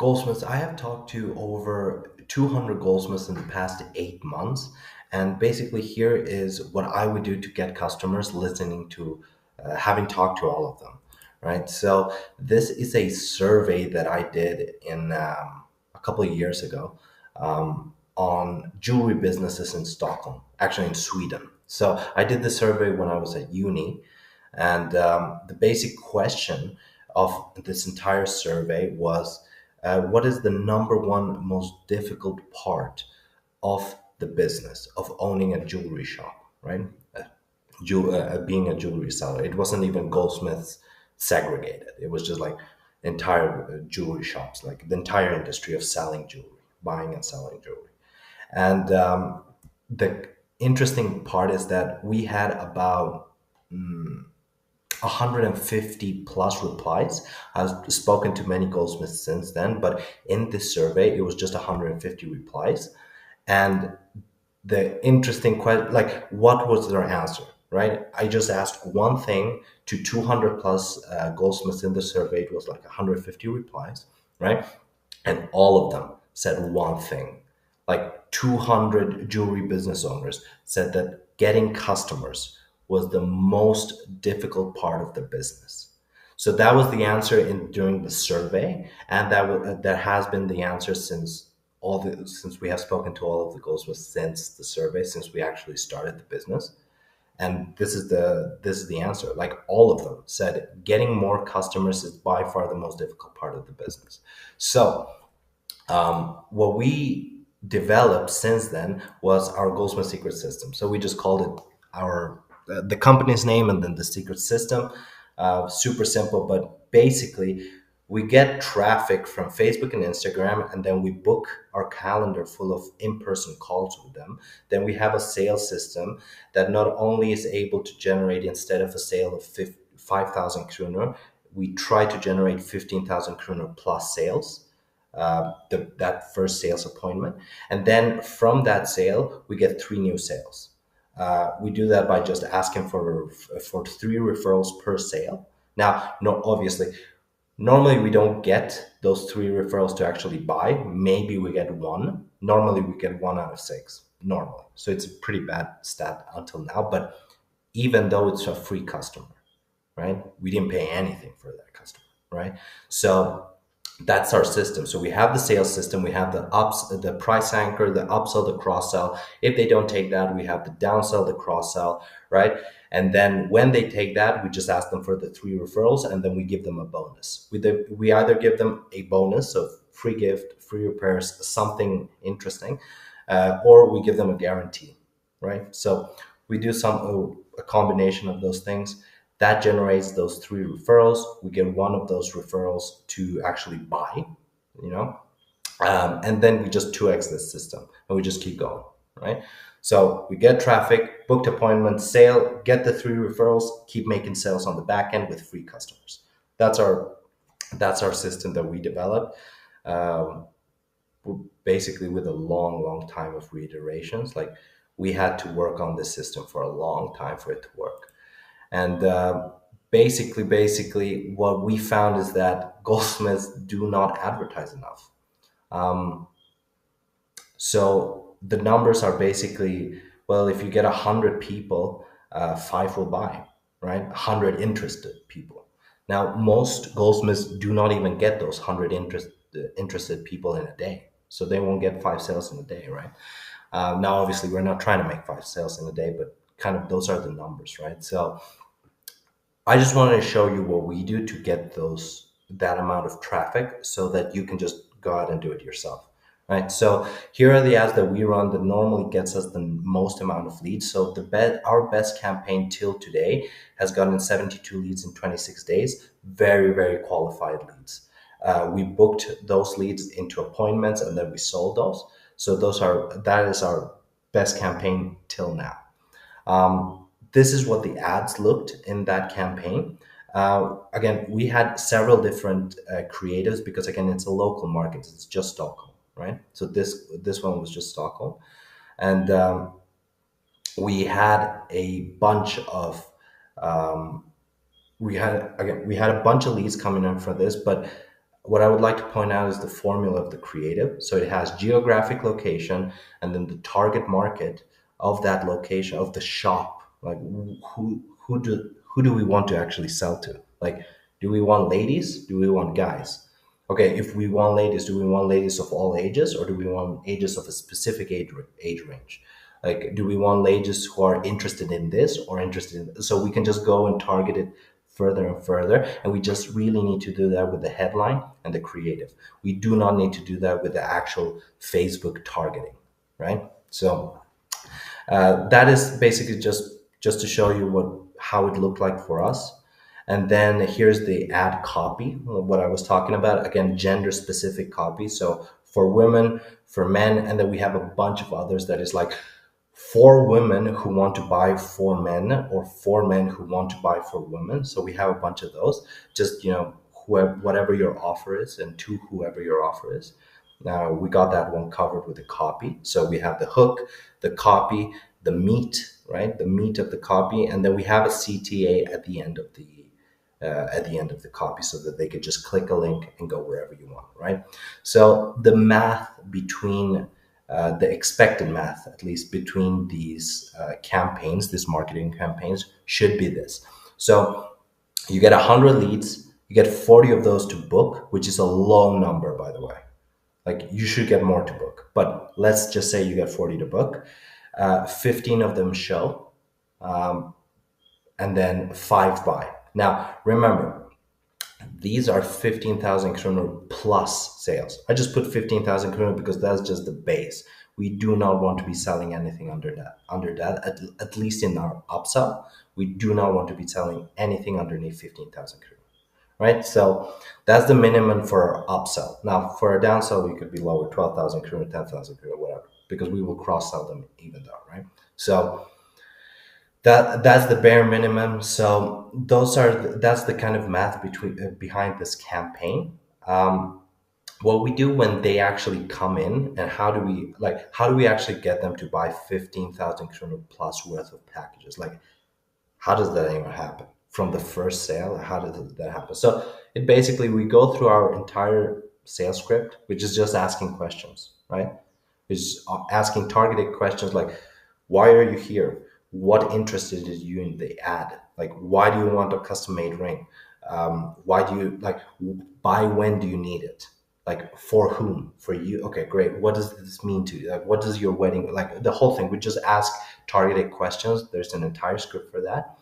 Goldsmiths, I have talked to over 200 goldsmiths in the past 8 months. And basically, here is what I would do to get customers listening to, having talked to all of them, right? So, this is a survey that I did in a couple of years ago on jewelry businesses in Stockholm, actually in Sweden. So, I did the survey when I was at uni. And the basic question of this entire survey was what is the number one most difficult part of the business of owning a jewelry shop, right? Being a jewelry seller. It wasn't even goldsmiths segregated. It was just like entire jewelry shops, like the entire industry of selling jewelry, buying and selling jewelry. And the interesting part is that we had about 150 plus replies. I've spoken to many goldsmiths since then, but in this survey, it was just 150 replies. And the interesting question, like, what was their answer, right? I just asked one thing to 200 plus goldsmiths in the survey. It was like 150 replies, right? And all of them said one thing. Like 200 jewelry business owners said that getting customers was the most difficult part of the business. So that was the answer in during the survey, and that has been the answer since we have spoken to all of the goldsmiths since the survey, since we actually started the business. And this is the answer. Like all of them said, getting more customers is by far the most difficult part of the business. So what we developed since then was our Goldsmith secret system. So we just called it our the company's name and then the secret system. Super simple, but basically we get traffic from Facebook and Instagram, and then we book our calendar full of in-person calls with them. Then we have a sales system that not only is able to generate, instead of a sale of 5,000 kronor, we try to generate 15,000 kronor plus sales, that first sales appointment. And then from that sale, we get three new sales. We do that by just asking for three referrals per sale. Now, no, obviously, normally we don't get those three referrals to actually buy. Maybe we get one. Normally we get one out of six. Normally, so it's a pretty bad stat until now. But even though it's a free customer, right? We didn't pay anything for that customer, right? So that's our system. So we have the sales system, we have the price anchor, the upsell, the cross sell. If they don't take that, we have the downsell, the cross sell, right? And then when they take that, we just ask them for the three referrals, and then we give them a bonus. We either give them a bonus of free gift, free repairs, something interesting, or we give them a guarantee, right? So we do a combination of those things that generates those three referrals. We get one of those referrals to actually buy, you know, and then we just 2x this system and we just keep going, right? So we get traffic, booked appointment, sale, get the three referrals, keep making sales on the back end with free customers. That's our that's our system that we developed. Um, Basically with a long time of reiterations. Like we had to work on this system for a long time for it to work. And basically, what we found is that goldsmiths do not advertise enough. Um, so the numbers are basically, well, if you get 100 people, five will buy, right? 100 interested people. Now, most goldsmiths do not even get those 100 interested people in a day. So they won't get five sales in a day, right? Now, obviously, we're not trying to make five sales in a day, but kind of those are the numbers, right? So I just wanted to show you what we do to get that amount of traffic so that you can just go out and do it yourself. Right. So here are the ads that we run that normally gets us the most amount of leads. So our best campaign till today has gotten 72 leads in 26 days. Very qualified leads. We booked those leads into appointments and then we sold those. So that is our best campaign till now. This is what the ads looked in that campaign. Again, we had several different creatives because again, it's a local market. It's just Stockholm, right? So this one was just Stockholm, and we had a bunch of we had a bunch of leads coming in for this, but what I would like to point out is the formula of the creative. So it has geographic location and then the target market of that location of the shop. Like who do we want to actually sell to? Like, do we want ladies? Do we want guys? Okay, if we want ladies, do we want ladies of all ages, or do we want ages of a specific age range? Like, do we want ladies who are interested in this or interested in? So we can just go and target it further and further, and we just really need to do that with the headline and the creative. We do not need to do that with the actual Facebook targeting, right? So that is basically just to show you what how it looked like for us. And then here's the ad copy, what I was talking about. Again, gender specific copy. So for women, for men, and then we have a bunch of others that is like for women who want to buy for men, or for men who want to buy for women. So we have a bunch of those. Just, whoever, whatever your offer is, and to whoever your offer is. Now we got that one covered with the copy. So we have the hook, the copy, the meat, right? The meat of the copy, and then we have a CTA at the end of the copy, so that they could just click a link and go wherever you want, right? So the math between the expected math, at least between these campaigns, these marketing campaigns, should be this. So you get 100 leads, you get 40 of those to book, which is a low number, by the way. Like, you should get more to book, but let's just say you get 40 to book. 15 of them show, and then 5 buy. Now, remember, these are 15,000 kronor plus sales. I just put 15,000 kronor because that's just the base. We do not want to be selling anything under that. At least in our upsell, we do not want to be selling anything underneath 15,000 kronor. Right? So that's the minimum for our upsell. Now, for a downsell, we could be lower, 12,000 kronor, 10,000 kronor, whatever, because we will cross sell them even though, right? So that's the bare minimum. So that's the kind of math behind this campaign. What we do when they actually come in, and how do we actually get them to buy 15,000 kronor plus worth of packages? Like, how does that even happen from the first sale? How does that happen? So it basically, we go through our entire sales script, which is just asking questions, right? Is asking targeted questions like, why are you here? What interested you in the ad? Like, why do you want a custom made ring? Why do you like? By when do you need it? Like, for whom? For you? Okay, great. What does this mean to you? Like, what does your wedding, like, the whole thing? We just ask targeted questions. There's an entire script for that.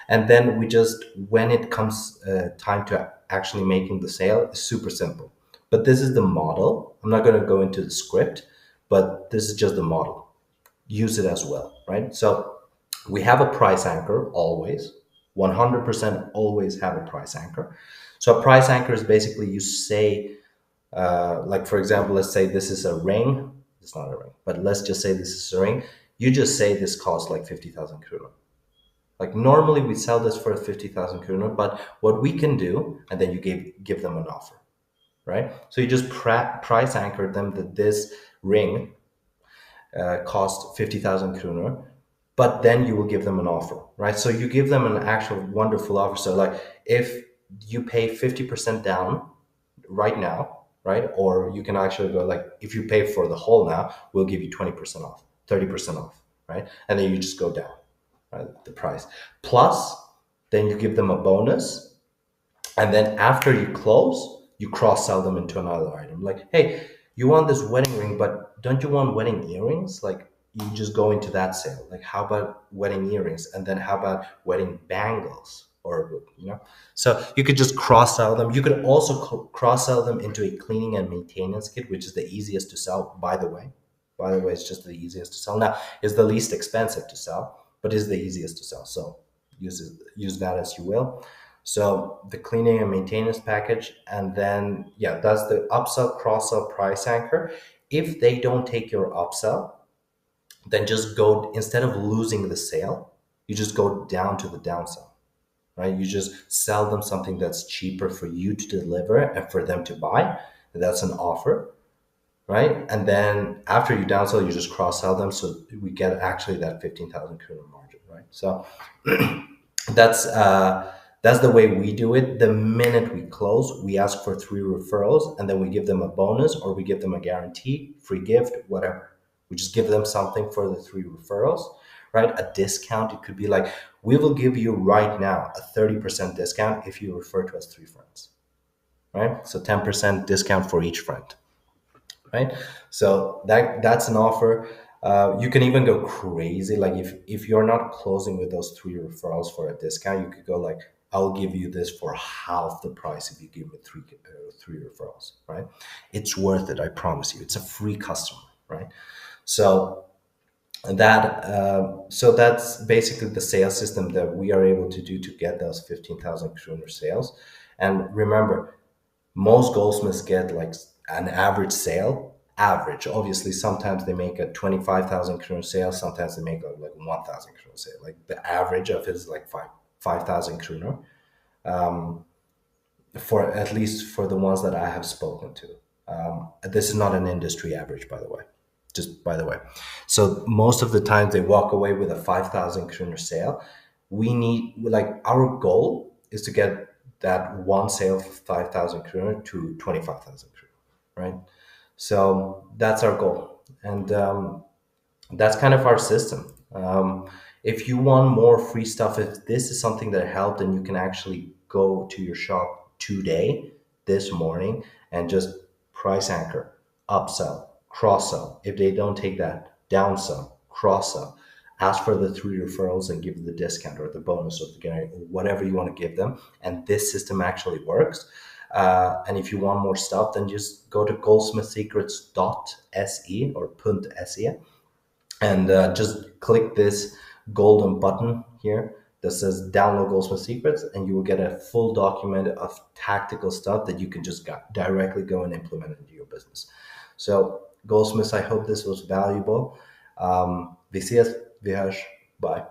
And then we just, when it comes time to actually making the sale, it's super simple. But this is the model. I'm not going to go into the script, but this is just the model. Use it as well, right? So we have a price anchor always, 100% always have a price anchor. So a price anchor is basically, you say, like, for example, let's say this is a ring. It's not a ring, but let's just say this is a ring. You just say this costs like 50,000 kronor. Like, normally we sell this for 50,000 kronor, but what we can do, and then you give them an offer, right? So you just price anchor them that this ring cost 50,000 kronor, but then you will give them an offer, right? So you give them an actual wonderful offer. So, like, if you pay 50% down right now, right? Or you can actually go, like, if you pay for the whole now, we'll give you 20% off, 30% off, right? And then you just go down, right, the price. Plus, then you give them a bonus. And then after you close, you cross sell them into another item. Like, hey, you want this wedding ring, but don't you want wedding earrings? Like, you just go into that sale. Like, how about wedding earrings? And then how about wedding bangles? Or, so you could just cross sell them. You could also cross sell them into a cleaning and maintenance kit, which is the easiest to sell, by the way. By the way, it's just the easiest to sell. Now, it's the least expensive to sell, but is the easiest to sell. So use that as you will. So the cleaning and maintenance package, and then, yeah, that's the upsell, cross-sell, price anchor. If they don't take your upsell, then just go, instead of losing the sale, you just go down to the downsell, right? You just sell them something that's cheaper for you to deliver and for them to buy. That's an offer, right? And then after you downsell, you just cross-sell them, so we get actually that 15,000 kronor margin, right? So that's That's the way we do it. The minute we close, we ask for three referrals, and then we give them a bonus or we give them a guarantee, free gift, whatever. We just give them something for the three referrals, right? A discount. It could be like, we will give you right now a 30% discount if you refer to us three friends, right? So 10% discount for each friend, right? So that's an offer. You can even go crazy. Like if you're not closing with those three referrals for a discount, you could go like, I'll give you this for half the price if you give me three referrals, right? It's worth it. I promise you. It's a free customer, right? So so that's basically the sales system that we are able to do to get those 15,000 kroner sales. And remember, most goldsmiths get like an average sale. Average, obviously, sometimes they make a 25,000 kroner sale, sometimes they make like 1,000 kroner sale. Like the average of it is like 5,000 kroner, for at least for the ones that I have spoken to. This is not an industry average, by the way. Just by the way, so most of the time they walk away with a 5,000 kroner sale. We need, like, our goal is to get that one sale of 5,000 kroner to 25,000 kroner, right? So that's our goal, and that's kind of our system. If you want more free stuff, if this is something that helped, then you can actually go to your shop today, this morning, and just price anchor, upsell, cross sell. If they don't take that, downsell, cross sell. Ask for the three referrals and give the discount or the bonus or the guarantee, or whatever you want to give them. And this system actually works. And if you want more stuff, then just go to goldsmithsecrets.se or .se, and just click this golden button here that says download Goldsmith Secrets, and you will get a full document of tactical stuff that you can just directly go and implement into your business. So Goldsmiths, I hope this was valuable. Vi ses, vi hörs, bye.